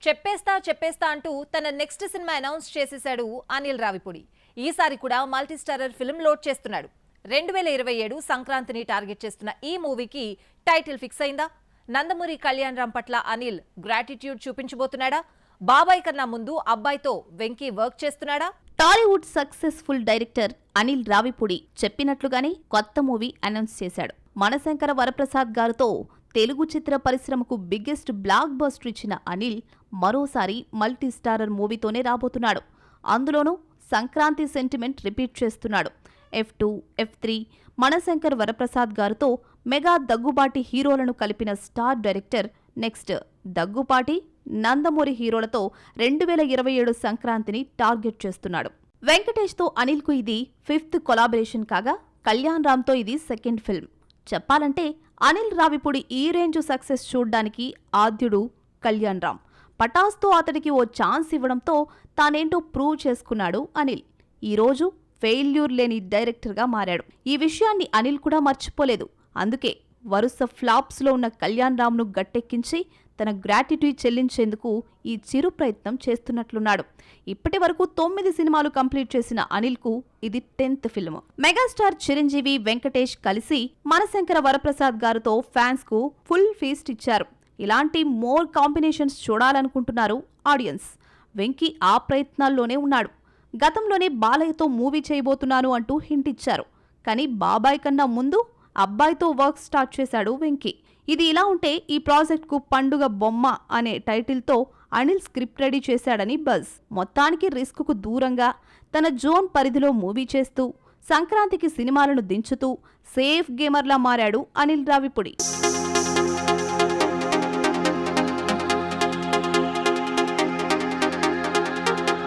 చెప్పేస్తా అంటూ తన నెక్స్ట్ సినిమా అనౌన్స్ చేసేశాడు అనిల్ రావిపూడి. ఈసారి కూడా మల్టీ స్టారర్ ఫిల్మ్ లోడ్ చేస్తున్నాడు. 2027 సంక్రాంతిని టార్గెట్ చేస్తున్న ఈ మూవీకి టైటిల్ ఫిక్స్ అయిందా? నందమూరి కళ్యాణ్ రామ్ పట్ల అనిల్ గ్రాటిట్యూడ్ చూపించబోతున్నాడా? బాబాయ్ కన్నా ముందు అబ్బాయితో వెంకీ వర్క్ చేస్తున్నాడా? టాలీవుడ్ సక్సెస్ఫుల్ డైరెక్టర్ అనిల్ రావిపూడి చెప్పినట్లుగానే కొత్త మూవీ అనౌన్స్ చేశాడు. మనశంకర వరప్రసాద్ గారితో తెలుగు చిత్ర పరిశ్రమకు బిగ్గెస్ట్ బ్లాక్ బస్టర్ ఇచ్చిన అనిల్ మరోసారి మల్టీ స్టారర్ మూవీతోనే రాబోతున్నాడు. అందులోనూ సంక్రాంతి సెంటిమెంట్ రిపీట్ చేస్తున్నాడు. F2, F3 మనశంకర్ వరప్రసాద్ గారితో మెగా దగ్గుబాటి హీరోలను కలిపిన star director next Daggubati Nandamuri హీరోలతో 2027 సంక్రాంతిని టార్గెట్ చేస్తున్నాడు. వెంకటేష్తో అనిల్కు ఇది 5th కొలాబరేషన్ కాగా కళ్యాణ్ రామ్తో ఇది 2nd ఫిల్మ్. చెప్పాలంటే అనిల్ రావిపూడి ఈ రేంజ్ సక్సెస్ చూడ్డానికి ఆద్యుడు కళ్యాణ్ రామ్. పటాస్తో అతడికి ఓ ఛాన్స్ ఇవ్వడంతో తానేంటో ప్రూవ్ చేసుకున్నాడు అనిల్. ఈరోజు ఫెయిల్యూర్ లేని డైరెక్టర్గా మారాడు. ఈ విషయాన్ని అనిల్ కూడా మర్చిపోలేదు. అందుకే వరుస ఫ్లాప్స్లో ఉన్న కళ్యాణ్ రామ్ను గట్టెక్కించి తన గ్రాటిట్యూడ్ చెల్లించేందుకు ఈ చిరు ప్రయత్నం చేస్తున్నట్లున్నాడు. ఇప్పటి వరకు 9 సినిమాలు కంప్లీట్ చేసిన అనిల్కు ఇది 10th film. Megastar Chiranjeevi, Venkatesh కలిసి మనశంకర వరప్రసాద్ గారితో ఫ్యాన్స్కు ఫుల్ ఫీస్ట్ ఇచ్చారు. ఇలాంటి మోర్ కాంబినేషన్స్ చూడాలనుకుంటున్నారు ఆడియన్స్. వెంకీ ఆ ప్రయత్నాల్లోనే ఉన్నాడు. గతంలోనే బాలయ్యతో మూవీ చేయబోతున్నాను అంటూ హింట్ ఇచ్చారు. కానీ బాబాయ్ కన్నా ముందు అబ్బాయితో వర్క్ స్టార్ట్ చేశాడు వెంకీ. ఇది ఇలా ఉంటే ఈ ప్రాజెక్ట్కు పండుగ బొమ్మ అనే టైటిల్తో అనిల్ స్క్రిప్ట్ రెడీ చేశాడని బజ్. మొత్తానికి రిస్క్కు దూరంగా తన జోన్ పరిధిలో మూవీ చేస్తూ సంక్రాంతికి సినిమాలను దించుతూ సేఫ్ గేమర్లా మారాడు అనిల్ రావిపూడి.